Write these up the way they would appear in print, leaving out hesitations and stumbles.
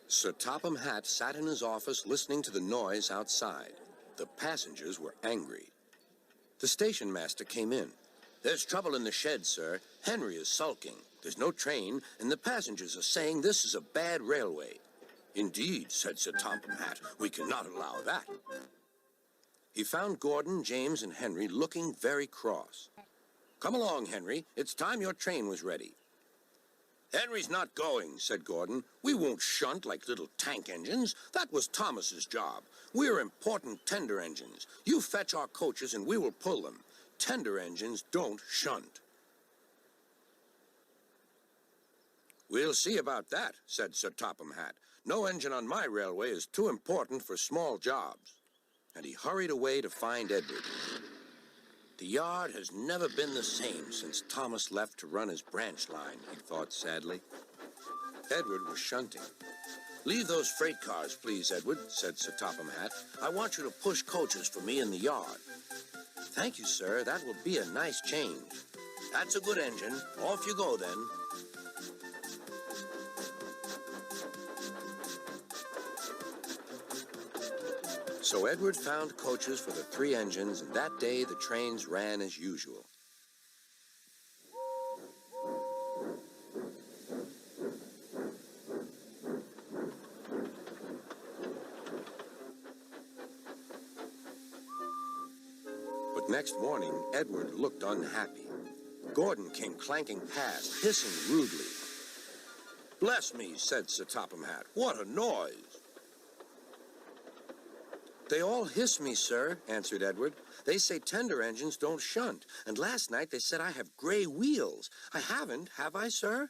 Sir Topham Hatt sat in his office listening to the noise outside. The passengers were angry. The station master came in. "There's trouble in the shed, sir. Henry is sulking. There's no train, and the passengers are saying this is a bad railway." "Indeed," said Sir Topham Hatt, "we cannot allow that." He found Gordon, James, and Henry looking very cross. "Come along, Henry. It's time your train was ready." "Henry's not going," said Gordon. "We won't shunt like little tank engines. That was Thomas's job. We're important tender engines. You fetch our coaches and we will pull them. Tender engines don't shunt." "We'll see about that," said Sir Topham Hatt. "No engine on my railway is too important for small jobs." And he hurried away to find Edward. The yard has never been the same since Thomas left to run his branch line, he thought sadly. Edward was shunting. "Leave those freight cars, please, Edward," said Sir Topham Hatt. "I want you to push coaches for me in the yard." "Thank you, sir. That will be a nice change." "That's a good engine. Off you go, then." So Edward found coaches for the 3 engines, and that day the trains ran as usual. But next morning, Edward looked unhappy. Gordon came clanking past, hissing rudely. "Bless me," said Sir Topham Hatt, "what a noise!" "They all hiss me, sir," answered Edward. "They say tender engines don't shunt, and last night they said I have gray wheels. I haven't, have I, sir?"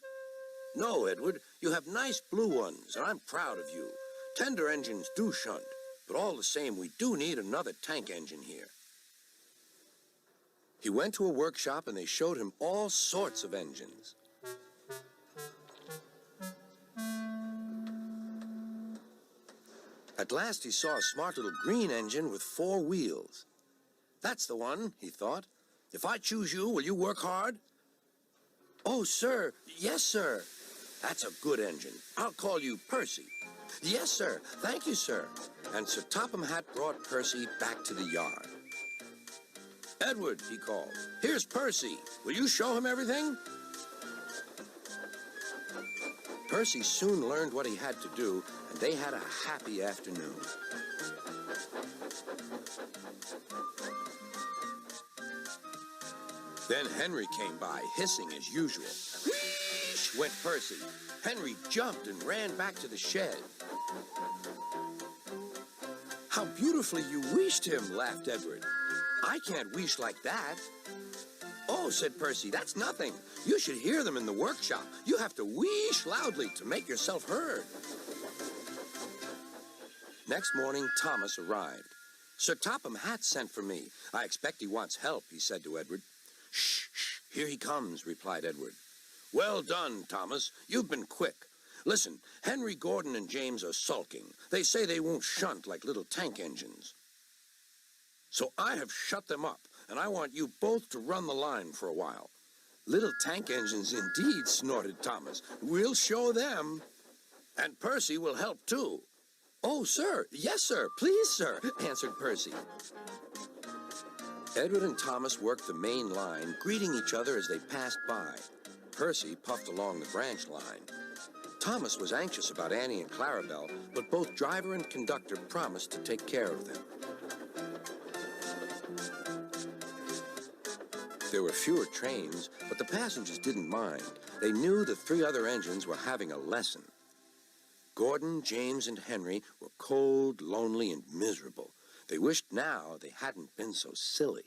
"No, Edward, you have nice blue ones, and I'm proud of you. Tender engines do shunt, but all the same we do need another tank engine here." He went to a workshop and they showed him all sorts of engines. At last he saw a smart little green engine with 4 wheels. "That's the one," he thought. "If I choose you, will you work hard?" "Oh, sir, yes, sir." "That's a good engine. I'll call you Percy." "Yes, sir. Thank you, sir." And Sir Topham Hatt brought Percy back to the yard. "Edward," he called, "here's Percy. Will you show him everything?" Percy soon learned what he had to do, and they had a happy afternoon. Then Henry came by, hissing as usual. "Whoosh!" went Percy. Henry jumped and ran back to the shed. "How beautifully you wheeshed him," laughed Edward. "I can't wheesh like that." "Oh," said Percy, "that's nothing. You should hear them in the workshop. You have to wheesh loudly to make yourself heard." Next morning, Thomas arrived. "Sir Topham Hatt sent for me. I expect he wants help," he said to Edward. "Shh, shh, here he comes," replied Edward. "Well done, Thomas. You've been quick. Listen, Henry, Gordon, and James are sulking. They say they won't shunt like little tank engines. So I have shut them up, and I want you both to run the line for a while." "Little tank engines indeed," snorted Thomas. "We'll show them." "And Percy will help too." "Oh, sir, yes, sir, please, sir," answered Percy. Edward and Thomas worked the main line, greeting each other as they passed by. Percy puffed along the branch line. Thomas was anxious about Annie and Clarabelle, but both driver and conductor promised to take care of them. There were fewer trains, but the passengers didn't mind. They knew the 3 other engines were having a lesson. Gordon, James, and Henry were cold, lonely, and miserable. They wished now they hadn't been so silly.